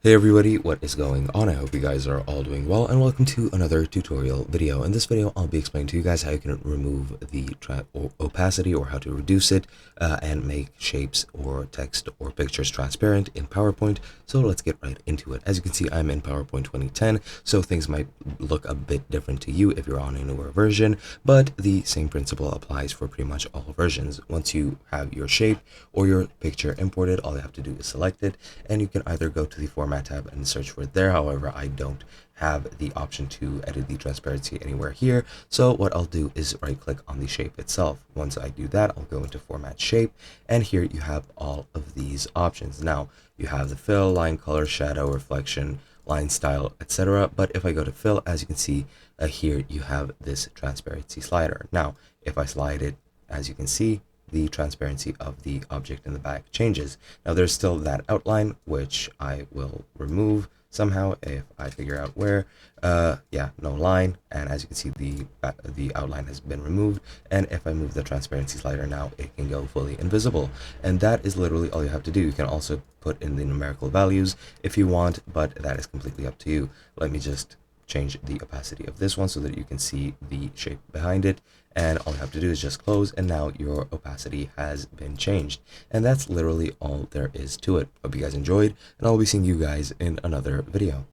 Hey everybody, what is going on? I hope you guys are all doing well, and welcome to another tutorial video. In this video, I'll be explaining to you guys how you can remove the opacity, or how to reduce it, and make shapes or text or pictures transparent in PowerPoint. So let's get right into it. As you can see, I'm in PowerPoint 2010, so things might look a bit different to you if you're on a newer version, but the same principle applies for pretty much all versions. Once you have your shape or your picture imported, all you have to do is select it, and you can either go to the format tab and search for it there. However, I don't have the option to edit the transparency anywhere here, so what I'll do is right click on the shape itself. Once I do that, I'll go into format shape, and here you have all of these options. Now you have the fill, line, color, shadow, reflection, line style, etc. But if I go to fill, as you can see here, you have this transparency slider. Now if I slide it, as you can see, the transparency of the object in the back changes. Now there's still that outline, which I will remove somehow if I figure out where. Yeah, no line, and as you can see, the outline has been removed, and if I move the transparency slider now, it can go fully invisible. And that is literally all you have to do. You can also put in the numerical values if you want, but that is completely up to you. Let me just change the opacity of this one so that you can see the shape behind it, and all you have to do is just close, and now your opacity has been changed. And that's literally all there is to it. Hope you guys enjoyed, and I'll be seeing you guys in another video.